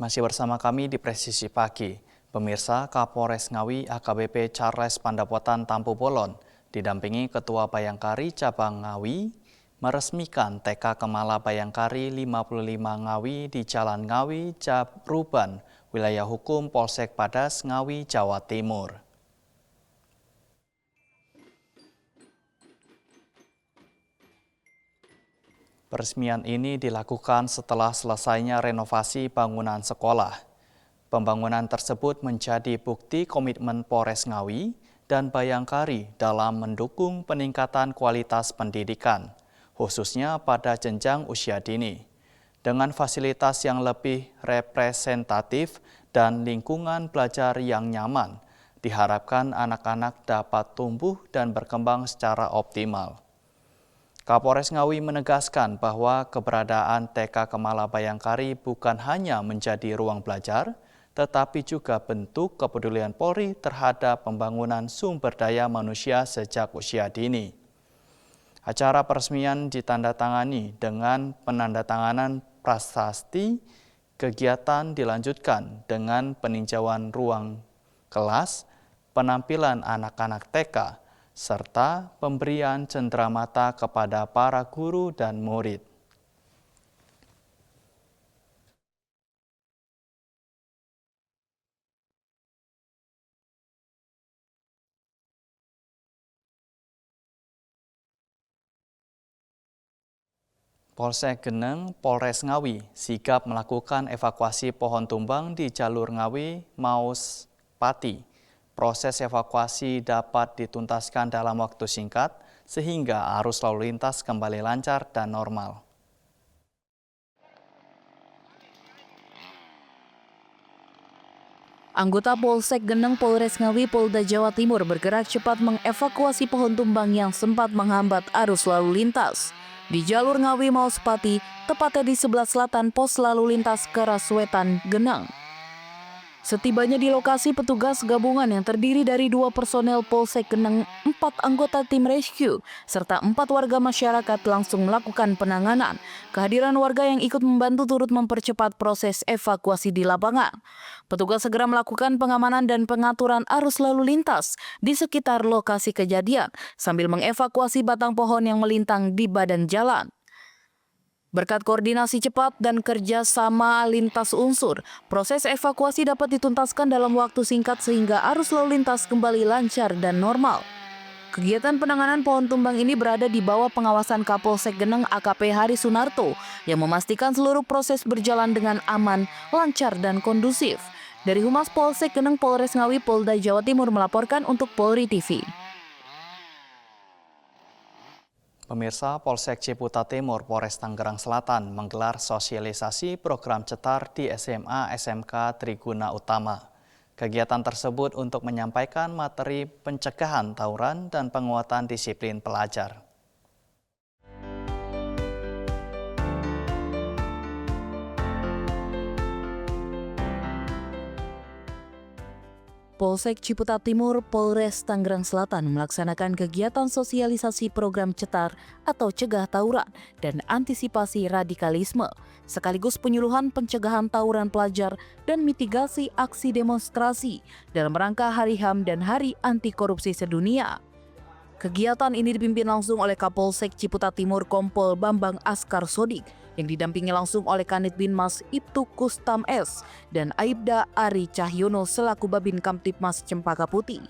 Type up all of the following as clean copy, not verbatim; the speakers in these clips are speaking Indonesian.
Masih bersama kami di Presisi Pagi. Pemirsa, Kapolres Ngawi AKBP Charles Pandapotan Tampu Bolon didampingi Ketua Bayangkari Cabang Ngawi meresmikan TK Kemala Bayangkari 55 Ngawi di Jalan Ngawi, Cabruban, wilayah hukum Polsek Padas, Ngawi, Jawa Timur. Peresmian ini dilakukan setelah selesainya renovasi bangunan sekolah. Pembangunan tersebut menjadi bukti komitmen Polres Ngawi dan Bayangkari dalam mendukung peningkatan kualitas pendidikan, khususnya pada jenjang usia dini. Dengan fasilitas yang lebih representatif dan lingkungan belajar yang nyaman, diharapkan anak-anak dapat tumbuh dan berkembang secara optimal. Kapolres Ngawi menegaskan bahwa keberadaan TK Kemala Bayangkari bukan hanya menjadi ruang belajar, tetapi juga bentuk kepedulian Polri terhadap pembangunan sumber daya manusia sejak usia dini. Acara peresmian ditandatangani dengan penandatanganan prasasti. Kegiatan dilanjutkan dengan peninjauan ruang kelas, penampilan anak-anak TK, serta pemberian cenderamata kepada para guru dan murid. Polsek Geneng, Polres Ngawi sigap melakukan evakuasi pohon tumbang di jalur Ngawi Maus Pati. Proses evakuasi dapat dituntaskan dalam waktu singkat sehingga arus lalu lintas kembali lancar dan normal. Anggota Polsek Geneng Polres Ngawi Polda Jawa Timur bergerak cepat mengevakuasi pohon tumbang yang sempat menghambat arus lalu lintas. Di jalur Ngawi Maus Pati, tepatnya di sebelah selatan pos lalu lintas ke arah Wetan, Geneng. Setibanya di lokasi, petugas gabungan yang terdiri dari 2 personel Polsek Geneng, 4 anggota tim rescue, serta 4 warga masyarakat langsung melakukan penanganan. Kehadiran warga yang ikut membantu turut mempercepat proses evakuasi di lapangan. Petugas segera melakukan pengamanan dan pengaturan arus lalu lintas di sekitar lokasi kejadian, sambil mengevakuasi batang pohon yang melintang di badan jalan. Berkat koordinasi cepat dan kerja sama lintas unsur, proses evakuasi dapat dituntaskan dalam waktu singkat sehingga arus lalu lintas kembali lancar dan normal. Kegiatan penanganan pohon tumbang ini berada di bawah pengawasan Kapolsek Geneng AKP Hari Sunarto yang memastikan seluruh proses berjalan dengan aman, lancar, dan kondusif. Dari Humas Polsek Geneng Polres Ngawi Polda Jawa Timur melaporkan untuk Polri TV. Pemirsa, Polsek Ciputa Timur, Polres Tangerang Selatan menggelar sosialisasi program cetar di SMA SMK Triguna Utama. Kegiatan tersebut untuk menyampaikan materi pencegahan tawuran dan penguatan disiplin pelajar. Polsek Ciputa Timur, Polres Tangerang Selatan melaksanakan kegiatan sosialisasi program cetar atau cegah tawuran dan antisipasi radikalisme, sekaligus penyuluhan pencegahan tawuran pelajar dan mitigasi aksi demonstrasi dalam rangka Hari HAM dan Hari Anti Korupsi Sedunia. Kegiatan ini dipimpin langsung oleh Kapolsek Ciputa Timur Kompol Bambang Askar Sodik yang didampingi langsung oleh Kanit Binmas Ibtu Kustam S dan Aibda Ari Cahyono selaku Babin Kamtipmas Cempaka Putih.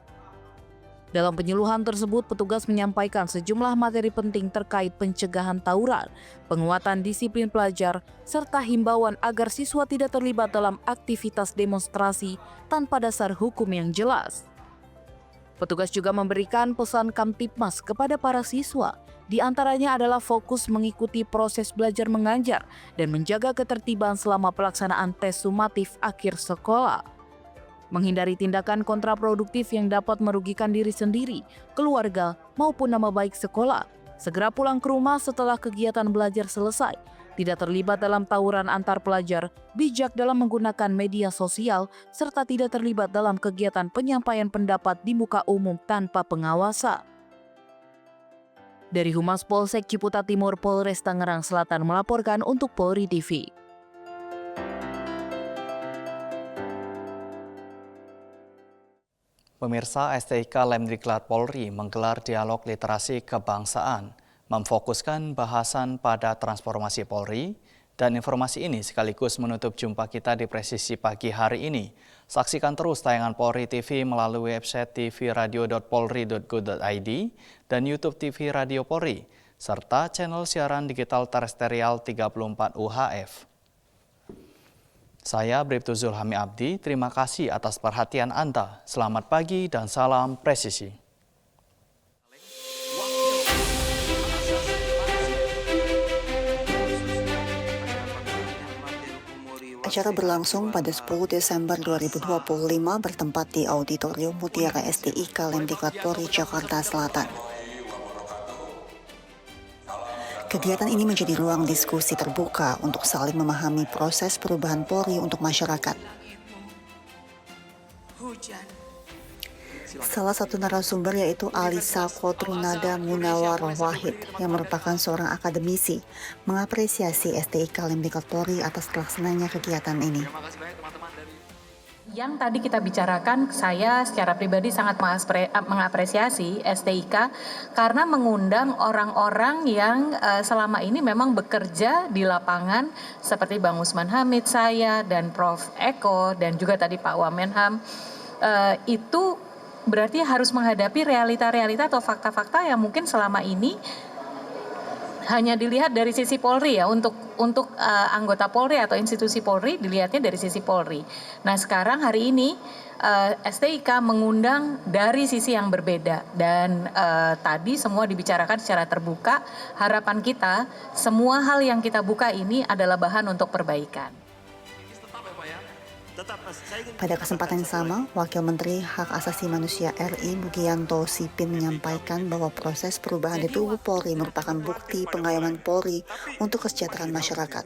Dalam penyuluhan tersebut, petugas menyampaikan sejumlah materi penting terkait pencegahan tawuran, penguatan disiplin pelajar, serta himbauan agar siswa tidak terlibat dalam aktivitas demonstrasi tanpa dasar hukum yang jelas. Petugas juga memberikan pesan Kamtipmas kepada para siswa, di antaranya adalah fokus mengikuti proses belajar mengajar dan menjaga ketertiban selama pelaksanaan tes sumatif akhir sekolah. Menghindari tindakan kontraproduktif yang dapat merugikan diri sendiri, keluarga, maupun nama baik sekolah. Segera pulang ke rumah setelah kegiatan belajar selesai. Tidak terlibat dalam tawuran antar pelajar, bijak dalam menggunakan media sosial, serta tidak terlibat dalam kegiatan penyampaian pendapat di muka umum tanpa pengawasan. Dari Humas Polsek Ciputa Timur, Polres Tangerang Selatan melaporkan untuk Polri TV. Pemirsa, STIK Lemdiklat Polri menggelar dialog literasi kebangsaan, memfokuskan bahasan pada transformasi Polri, dan informasi ini sekaligus menutup jumpa kita di Presisi Pagi hari ini. Saksikan terus tayangan Polri TV melalui website tvradio.polri.go.id dan YouTube TV Radio Polri, serta channel siaran digital terestrial 34 UHF. Saya Bribtu Zulhami Abdi, terima kasih atas perhatian Anda. Selamat pagi dan salam presisi. Acara berlangsung pada 10 Desember 2025 bertempat di Auditorium Mutiara STIK Lemdiklat Polri, Jakarta Selatan. Kegiatan ini menjadi ruang diskusi terbuka untuk saling memahami proses perubahan Polri untuk masyarakat. Salah satu narasumber yaitu Alisa Kotrunada Munawar Wahid yang merupakan seorang akademisi mengapresiasi STIK Lemdiklat Polri atas terlaksananya kegiatan ini. Yang tadi kita bicarakan, saya secara pribadi sangat mengapresiasi STIK karena mengundang orang-orang yang selama ini memang bekerja di lapangan seperti Bang Usman Hamid, saya, dan Prof. Eko, dan juga tadi Pak Wamenham. Itu berarti harus menghadapi realita-realita atau fakta-fakta yang mungkin selama ini hanya dilihat dari sisi Polri ya, untuk anggota Polri atau institusi Polri dilihatnya dari sisi Polri. Nah sekarang hari ini STIK mengundang dari sisi yang berbeda dan tadi semua dibicarakan secara terbuka. Harapan kita semua hal yang kita buka ini adalah bahan untuk perbaikan. Pada kesempatan yang sama, Wakil Menteri Hak Asasi Manusia RI Mugianto Sipin menyampaikan bahwa proses perubahan di tubuh Polri merupakan bukti pengayoman Polri untuk kesejahteraan masyarakat.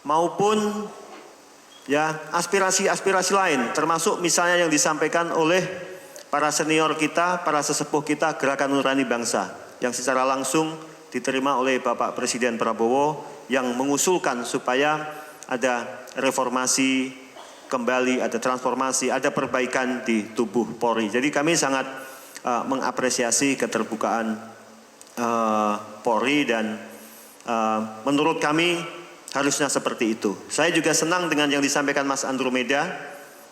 Maupun ya aspirasi-aspirasi lain, termasuk misalnya yang disampaikan oleh para senior kita, para sesepuh kita Gerakan Nurani Bangsa, yang secara langsung diterima oleh Bapak Presiden Prabowo yang mengusulkan supaya ada reformasi kembali, ada transformasi, ada perbaikan di tubuh Polri. Jadi kami sangat mengapresiasi keterbukaan Polri dan menurut kami harusnya seperti itu. Saya juga senang dengan yang disampaikan Mas Andromeda,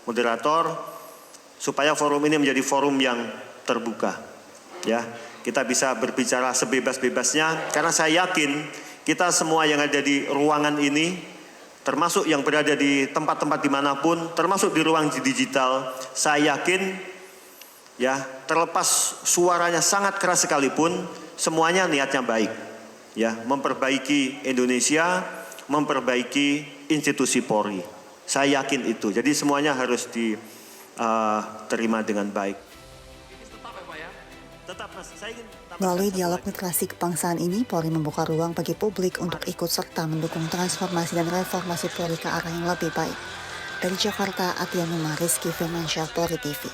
moderator, supaya forum ini menjadi forum yang terbuka. Ya, kita bisa berbicara sebebas-bebasnya karena saya yakin kita semua yang ada di ruangan ini, termasuk yang berada di tempat-tempat dimanapun, termasuk di ruang digital, saya yakin ya terlepas suaranya sangat keras sekalipun, semuanya niatnya baik, ya memperbaiki Indonesia, memperbaiki institusi Polri. Saya yakin itu. Jadi semuanya harus diterima dengan baik. Melalui dialog literasi kebangsaan ini, Polri membuka ruang bagi publik untuk ikut serta mendukung transformasi dan reformasi Polri ke arah yang lebih baik. Dari Jakarta, Atianuma Rizky Firmansyah, Polri TV.